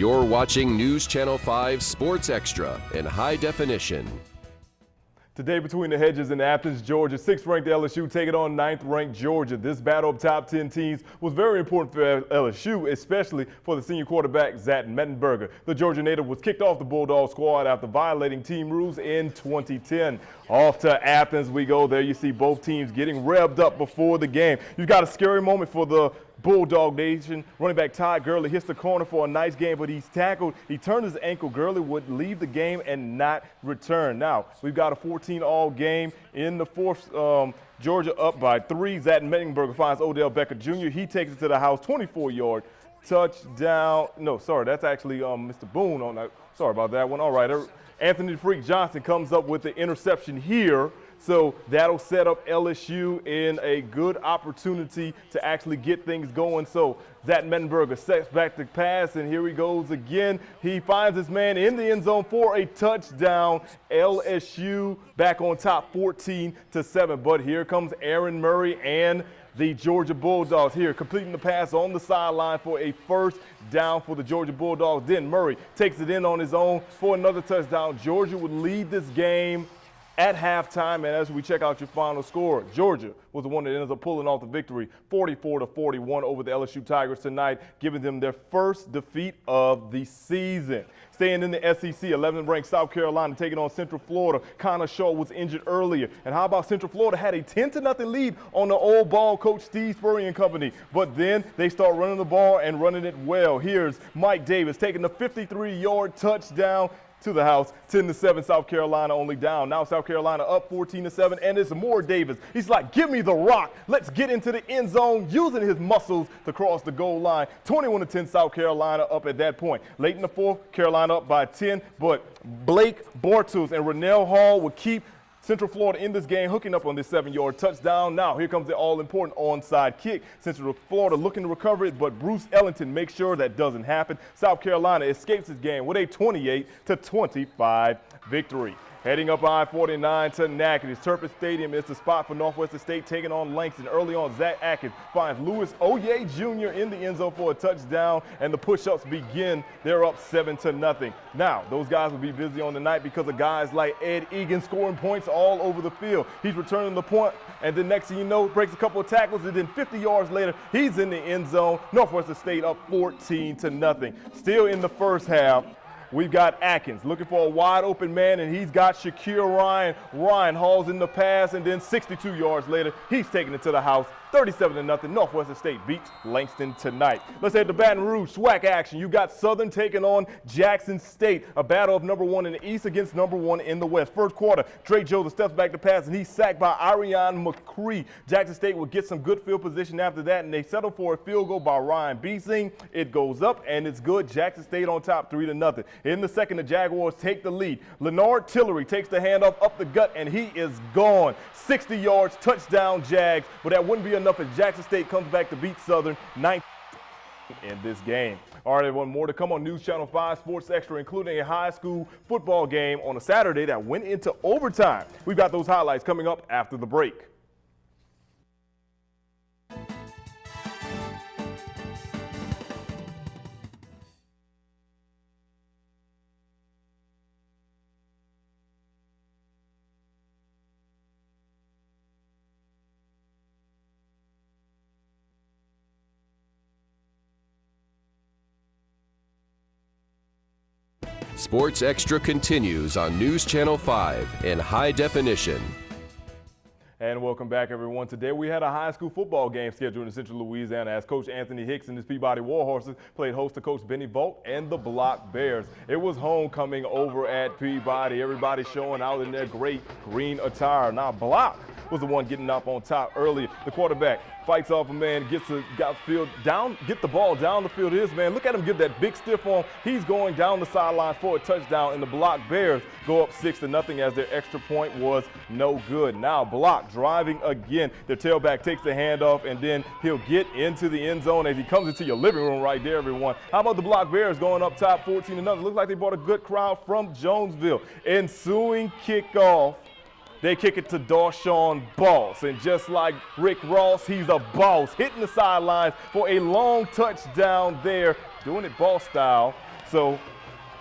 You're watching News Channel 5 Sports Extra in high definition. Today between the Hedges and Athens, Georgia, 6th-ranked LSU taking on 9th-ranked Georgia. This battle of top 10 teams was very important for LSU, especially for the senior quarterback, Zach Mettenberger. The Georgia native was kicked off the Bulldog squad after violating team rules in 2010. Off to Athens we go. There you see both teams getting revved up before the game. You've got a scary moment for the Bulldog Nation. Running back Todd Gurley hits the corner for a nice game, but he's tackled. He turned his ankle. Gurley would leave the game and not return. Now, we've got a 14-all game in the fourth. Georgia up by 3. Zach Mettenberger finds Odell Beckham Jr. He takes it to the house, 24-yard touchdown. No, sorry, that's actually Mr. Boone on that. Sorry about that one. All right, Anthony Freak Johnson comes up with the interception here. So that'll set up LSU in a good opportunity to actually get things going. So Zach Mettenberger sets back the pass, and here he goes again. He finds his man in the end zone for a touchdown. LSU back on top 14-7. But here comes Aaron Murray and the Georgia Bulldogs here, completing the pass on the sideline for a first down for the Georgia Bulldogs. Then Murray takes it in on his own for another touchdown. Georgia would lead this game at halftime, and as we check out your final score, Georgia was the one that ends up pulling off the victory, 44-41 over the LSU Tigers tonight, giving them their first defeat of the season. Staying in the SEC, 11th-ranked South Carolina taking on Central Florida. Connor Shaw was injured earlier. And how about Central Florida had a 10-0 lead on the old ball coach Steve Spurrier and company. But then they start running the ball and running it well. Here's Mike Davis taking the 53-yard touchdown to the house, 10-7, South Carolina only down. Now South Carolina up 14-7, and it's more Davis. He's like, give me the rock. Let's get into the end zone, using his muscles to cross the goal line. 21-10, South Carolina up at that point. Late in the fourth, Carolina up by 10, but Blake Bortles and Rennell Hall would keep Central Florida in this game, hooking up on this 7-yard touchdown. Now here comes the all-important onside kick. Central Florida looking to recover it, but Bruce Ellington makes sure that doesn't happen. South Carolina escapes this game with a 28-25 victory. Heading up I-49 to Natchitoches. Turpin Stadium is the spot for Northwestern State taking on Langston. Early on, Zach Atkins finds Louis Oye Jr. in the end zone for a touchdown, and the push-ups begin. They're up 7-0. Now, those guys will be busy on the night because of guys like Ed Egan scoring points all over the field. He's returning the point, and the next thing you know, breaks a couple of tackles, and then 50 yards later, he's in the end zone. Northwestern State up 14-0. Still in the first half, we've got Atkins looking for a wide open man, and he's got Shakir Ryan. Ryan hauls in the pass, and then 62 yards later, he's taking it to the house. 37-0. Northwestern State beats Langston tonight. Let's head to Baton Rouge. SWAC action. You got Southern taking on Jackson State. A battle of number 1 in the East against number 1 in the West. First quarter, Drake Joseph steps back to pass, and he's sacked by Ariane McCree. Jackson State will get some good field position after that, and they settle for a field goal by Ryan Beasing. It goes up, and it's good. Jackson State on top, 3-0. In the second, the Jaguars take the lead. Leonard Tillery takes the handoff up the gut, and he is gone. 60 yards, touchdown Jags, but that wouldn't be enough as Jackson State comes back to beat Southern 9 in this game. All right, everyone, more to come on News Channel 5 Sports Extra, including a high school football game on a Saturday that went into overtime. We've got those highlights coming up after the break. Sports Extra continues on News Channel 5 in high definition. And welcome back, everyone. Today we had a high school football game scheduled in Central Louisiana as Coach Anthony Hicks and his Peabody Warhorses played host to Coach Benny Vault and the Block Bears. It was homecoming over at Peabody. Everybody showing out in their great green attire. Now, Block was the one getting up on top earlier. The quarterback fights off a man, get the ball down the field to his man. Look at him give that big stiff arm. He's going down the sideline for a touchdown, and the Block Bears go up 6-0 as their extra point was no good. Now Block driving again. Their tailback takes the handoff, and then he'll get into the end zone as he comes into your living room right there, everyone. How about the Block Bears going up top 14-0? Looks like they brought a good crowd from Jonesville. Ensuing kickoff, they kick it to Darshawn Boss, and just like Rick Ross, he's a boss, hitting the sidelines for a long touchdown there, doing it Boss style. So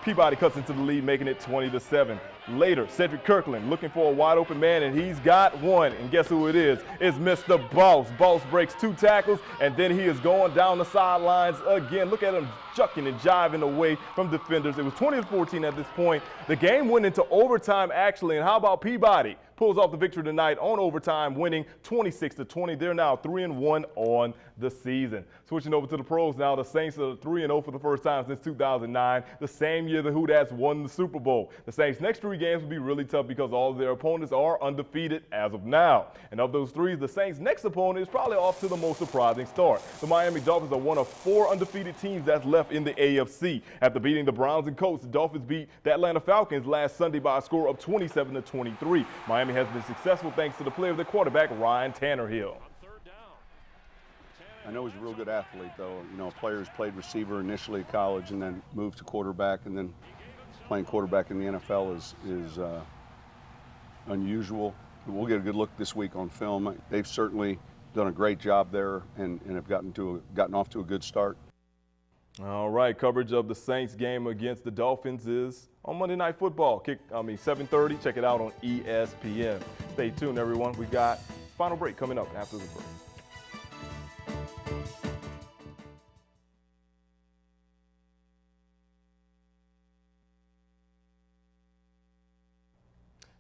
Peabody cuts into the lead, making it 20-7. Later, Cedric Kirkland looking for a wide open man, and he's got one. And guess who it is? It's Mr. Boss. Boss breaks 2 tackles, and then he is going down the sidelines again. Look at him jucking and jiving away from defenders. It was 20-14 at this point. The game went into overtime, actually, and how about Peabody? Pulls off the victory tonight on overtime, winning 26-20. They're now 3-1 on the season. Switching over to the pros now, the Saints are 3-0 for the first time since 2009, the same year the Hoodats won the Super Bowl. The Saints' next 3 games will be really tough because all of their opponents are undefeated as of now. And of those 3, the Saints' next opponent is probably off to the most surprising start. The Miami Dolphins are one of 4 undefeated teams that's left in the AFC. After beating the Browns and Colts, the Dolphins beat the Atlanta Falcons last Sunday by a score of 27-23. Miami has been successful thanks to the play of their quarterback, Ryan Tannehill. I know he's a real good athlete, though. You know, players played receiver initially at college and then moved to quarterback, and then playing quarterback in the NFL is unusual. We'll get a good look this week on film. They've certainly done a great job there and have gotten off to a good start. All right, coverage of the Saints game against the Dolphins is on Monday Night Football. 7:30. Check it out on ESPN. Stay tuned, everyone. We got final break coming up after the break.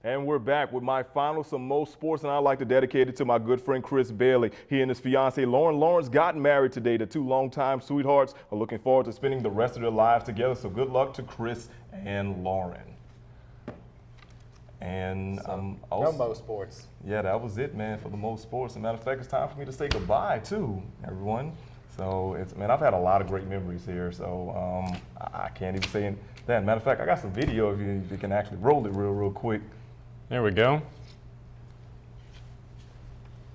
And we're back with my final Some Mo Sports, and I'd like to dedicate it to my good friend Chris Bailey. He and his fiancee Lauren Lawrence got married today. The 2 longtime sweethearts are looking forward to spending the rest of their lives together. So good luck to Chris and Lauren. And also, Mo Sports. Yeah, that was it, man, for the Mo Sports. As a matter of fact, it's time for me to say goodbye too, everyone. So man, I've had a lot of great memories here. So I can't even say that. Matter of fact, I got some video if you can actually roll it real quick. There we go.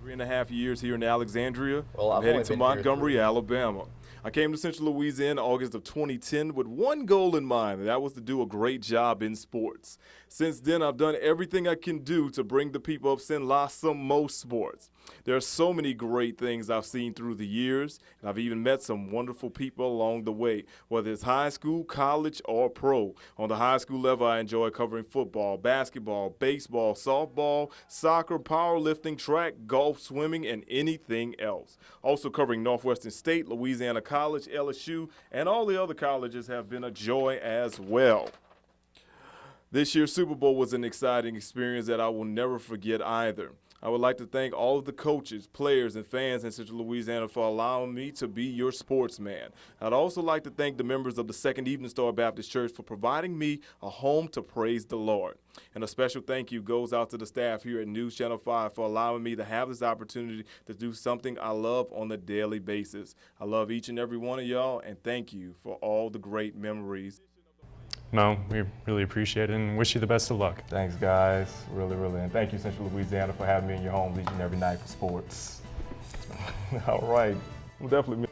3.5 years here in Alexandria. Well, I'm heading to Montgomery, Alabama. I came to Central Louisiana in August of 2010 with one goal in mind, and that was to do a great job in sports. Since then, I've done everything I can do to bring the people of St. some Mo Sports. There are so many great things I've seen through the years, and I've even met some wonderful people along the way, whether it's high school, college, or pro. On the high school level, I enjoy covering football, basketball, baseball, softball, soccer, powerlifting, track, golf, swimming, and anything else. Also covering Northwestern State, Louisiana College, LSU, and all the other colleges have been a joy as well. This year's Super Bowl was an exciting experience that I will never forget either. I would like to thank all of the coaches, players, and fans in Central Louisiana for allowing me to be your sportsman. I'd also like to thank the members of the Second Evening Star Baptist Church for providing me a home to praise the Lord. And a special thank you goes out to the staff here at News Channel 5 for allowing me to have this opportunity to do something I love on a daily basis. I love each and every one of y'all, and thank you for all the great memories. Mo, we really appreciate it and wish you the best of luck. Thanks, guys. Really. And thank you, Central Louisiana, for having me in your homes each and every night for sports. All right. We'll definitely